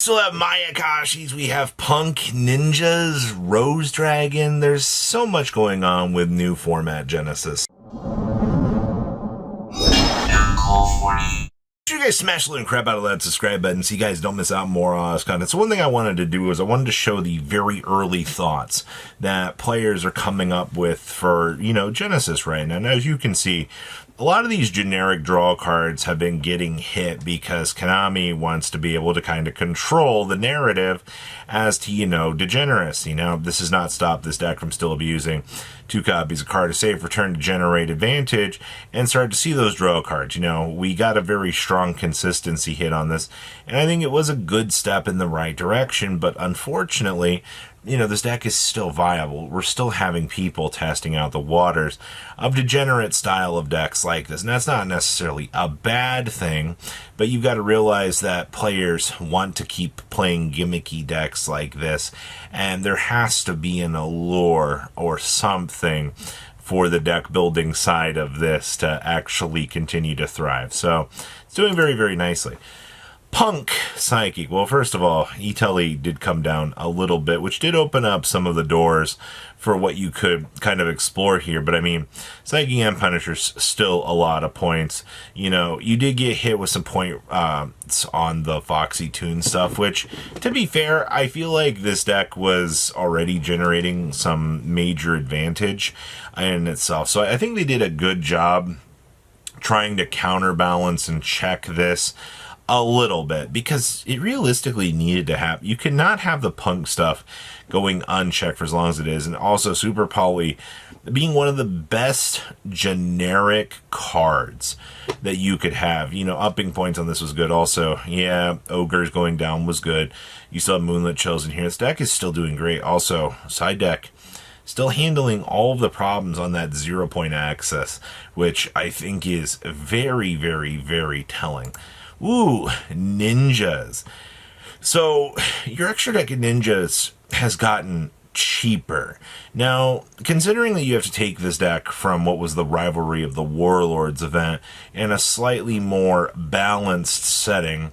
Still have Mayakashis, we have Punk, Ninjas, Rose Dragon. There's so much going on with new format Genesis. You guys smash the living crap out of that subscribe button so you guys don't miss out more on this content. So one thing I wanted to do is I wanted to show the very early thoughts that players are coming up with for, Genesis right now. And as you can see, a lot of these generic draw cards have been getting hit because Konami wants to be able to kind of control the narrative as to, degeneracy. This has not stopped this deck from still abusing 2 copies of card to save, return to generate advantage, and start to see those draw cards. We got a very strong consistency hit on this, and I think it was a good step in the right direction, but unfortunately, this deck is still viable. We're still having people testing out the waters of degenerate style of decks like this. And that's not necessarily a bad thing, but you've got to realize that players want to keep playing gimmicky decks like this, and there has to be an allure or something for the deck building side of this to actually continue to thrive. So it's doing very, very nicely. Punk Psychic. Well, first of all, E-Telly did come down a little bit, which did open up some of the doors for what you could kind of explore here. But I mean, Psychic and Punisher's still a lot of points. You did get hit with some points on the Foxy Toon stuff, which, to be fair, I feel like this deck was already generating some major advantage in itself. So I think they did a good job trying to counterbalance and check this a little bit, because it realistically needed to happen. You cannot have the Punk stuff going unchecked for as long as it is, and also Super Poly being one of the best generic cards that you could have. Upping points on this was good. Also, yeah, Ogres going down was good. You still have Moonlit Chills in here. This deck is still doing great. Also, side deck still handling all of the problems on that 0-point access, which I think is very, very, very telling. Ooh, ninjas. So your extra deck of ninjas has gotten cheaper. Now, considering that you have to take this deck from what was the Rivalry of the Warlords event in a slightly more balanced setting,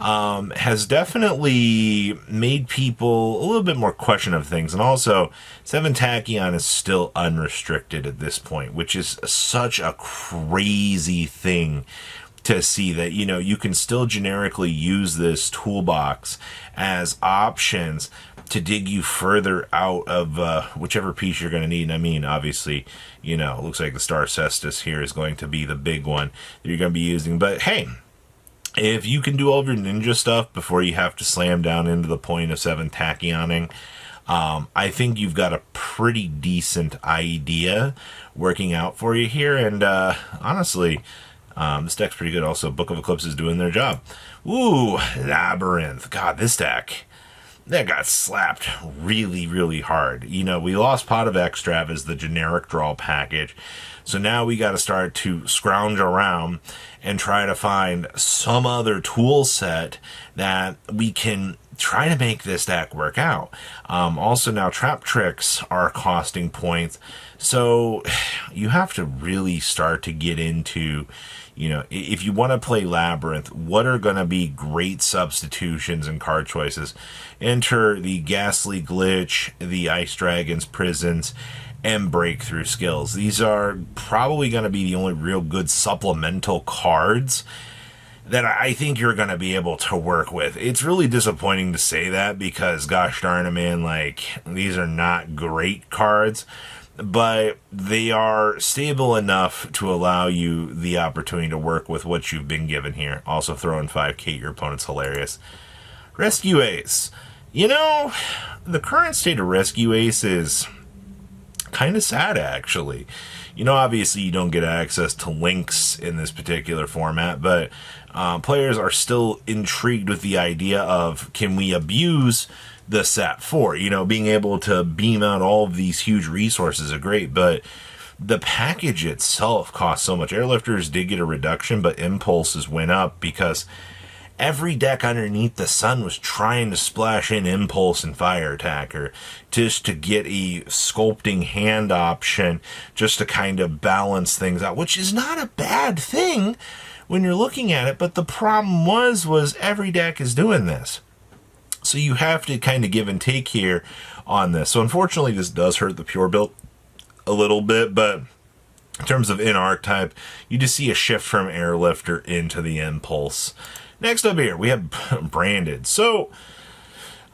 has definitely made people a little bit more question of things. And also, 7 Tachyon is still unrestricted at this point, which is such a crazy thing to see, that you can still generically use this toolbox as options to dig you further out of whichever piece you're going to need. And I mean, obviously, it looks like the Star Cestus here is going to be the big one that you're going to be using. But hey, if you can do all of your ninja stuff before you have to slam down into the point of 7 Tachyoning, I think you've got a pretty decent idea working out for you here. And honestly, this deck's pretty good. Also, Book of Eclipse is doing their job. Ooh, Labyrinth. God, this deck, that got slapped really, really hard. We lost Pot of Extrav as the generic draw package. So now we got to start to scrounge around and try to find some other tool set that we can try to make this deck work out. Also, now Trap Tricks are costing points. So you have to really start to get into, if you want to play Labyrinth, what are going to be great substitutions and card choices? Enter the Ghastly Glitch, the Ice Dragons, Prisons, and Breakthrough Skills. These are probably going to be the only real good supplemental cards that I think you're going to be able to work with. It's really disappointing to say that because, gosh darn it, man, these are not great cards, but they are stable enough to allow you the opportunity to work with what you've been given here. Also, throwing 5k at your opponent's hilarious. Rescue Ace. The current state of Rescue Ace is kind of sad, actually. Obviously you don't get access to links in this particular format, but players are still intrigued with the idea of, can we abuse the SAT 4? Being able to beam out all of these huge resources are great, but the package itself costs so much. Airlifters did get a reduction, but impulses went up because every deck underneath the sun was trying to splash in Impulse and Fire Attacker just to get a sculpting hand option, just to kind of balance things out, which is not a bad thing when you're looking at it. But the problem was every deck is doing this. So you have to kind of give and take here on this. So unfortunately, this does hurt the pure build a little bit, but in terms of in archetype, you just see a shift from Airlifter into the Impulse. Next up here, we have Branded. So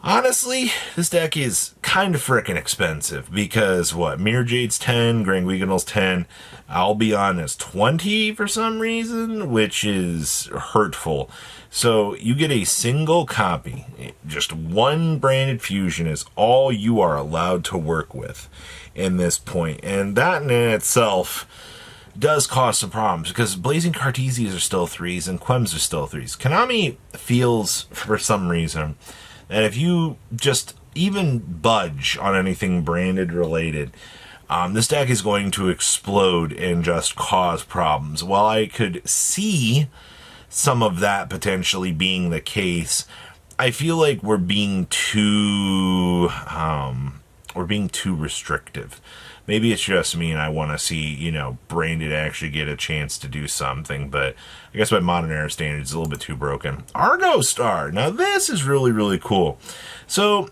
honestly, this deck is kind of freaking expensive because what? Mirror Jade's 10, Grand Guignol's 10, Albion is 20 for some reason, which is hurtful. So you get a single copy, just one Branded Fusion is all you are allowed to work with in this point. And that in itself does cause some problems because Blazing Cartesias are still 3s and Quests are still 3s. Konami feels, for some reason, that if you just even budge on anything Branded related, this deck is going to explode and just cause problems. While I could see some of that potentially being the case, I feel like we're being too restrictive. Maybe it's just me and I want to see, Branded actually get a chance to do something, but I guess by modern era standards, it's a little bit too broken. Argo Star. Now this is really, really cool. So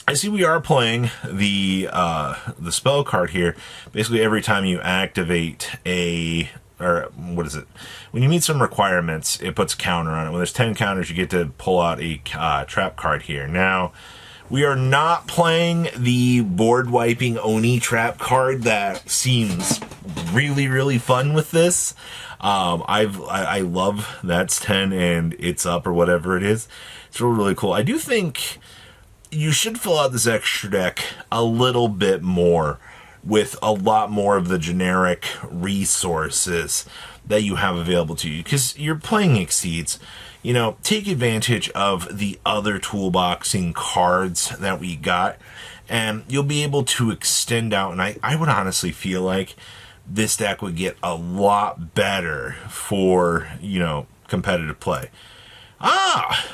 I see we are playing the spell card here. Basically every time you activate when you meet some requirements, it puts a counter on it. When there's 10 counters, you get to pull out a trap card here. Now, we are not playing the board wiping Oni trap card that seems really, really fun with this. I love that's 10 and it's up or whatever it is. It's really, really cool. I do think you should fill out this extra deck a little bit more with a lot more of the generic resources that you have available to you, because you're playing Exceeds. Take advantage of the other toolboxing cards that we got, and you'll be able to extend out. And I would honestly feel like this deck would get a lot better for, competitive play.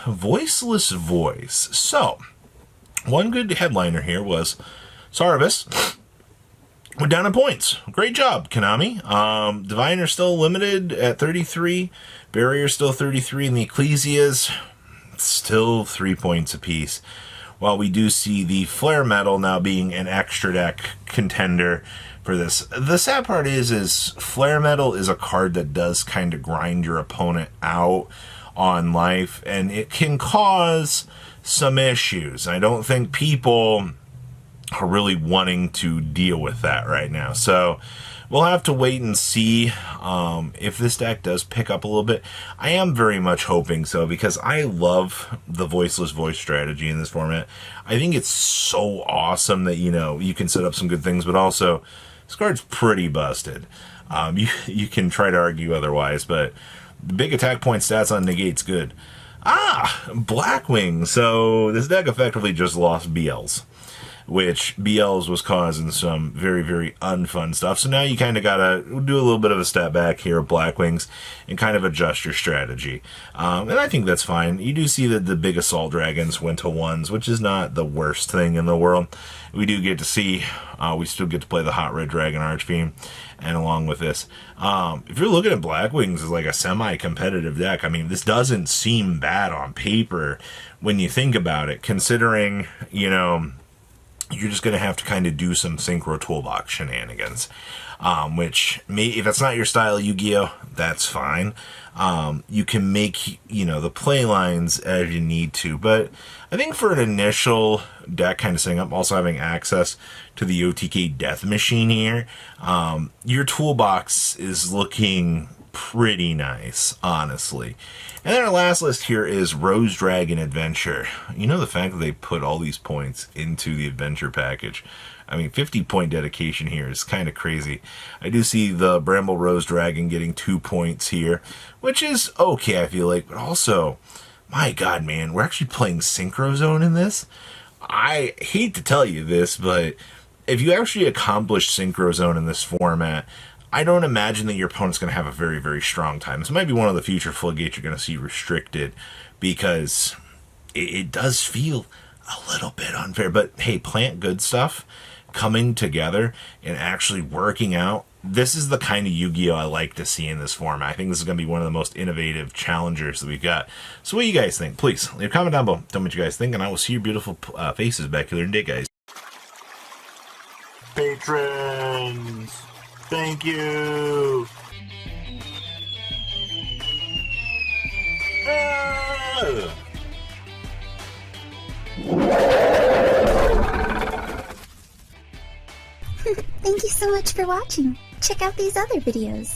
Voiceless Voice. So, one good headliner here was Sarvis. We're down in points. Great job, Konami. Diviner still limited at 33. Barrier still 33. And the Ecclesias still 3 points apiece. While we do see the Flare Metal now being an extra deck contender for this. The sad part is Flare Metal is a card that does kind of grind your opponent out on life. And it can cause some issues. I don't think people are really wanting to deal with that right now. So we'll have to wait and see if this deck does pick up a little bit. I am very much hoping so, because I love the Voiceless Voice strategy in this format. I think it's so awesome that, you can set up some good things, but also this card's pretty busted. You can try to argue otherwise, but the big attack point stats on negate's good. Blackwing. So this deck effectively just lost BLs, which BLs was causing some very, very unfun stuff. So now you kind of got to do a little bit of a step back here of Blackwings and kind of adjust your strategy. And I think that's fine. You do see that the big Assault Dragons went to 1s, which is not the worst thing in the world. We do get to see, we still get to play the Hot Red Dragon Archfiend, and along with this. If you're looking at Blackwings as like a semi-competitive deck, I mean, this doesn't seem bad on paper when you think about it, considering, you're just going to have to kind of do some Synchro Toolbox shenanigans, which if that's not your style, Yu-Gi-Oh, that's fine. You can make, the play lines as you need to, but I think for an initial deck kind of setting up, also having access to the OTK Death Machine here, your toolbox is looking pretty nice, honestly. And then our last list here is Rose Dragon Adventure. The fact that they put all these points into the adventure package. I mean, 50-point dedication here is kind of crazy. I do see the Bramble Rose Dragon getting 2 points here, which is okay, I feel like. But also, my God, man, we're actually playing Synchro Zone in this. I hate to tell you this, but if you actually accomplish Synchro Zone in this format, I don't imagine that your opponent's going to have a very, very strong time. This might be one of the future floodgates you're going to see restricted, because it does feel a little bit unfair. But hey, plant good stuff coming together and actually working out this is the kind of Yu-Gi-Oh! I like to see in this format. I think this is going to be one of the most innovative challengers that we've got. So what do you guys think? Please, leave a comment down below. Tell me what you guys think, and I will see your beautiful faces back here in a day, guys. Patrons! Thank you! Thank you so much for watching. Check out these other videos.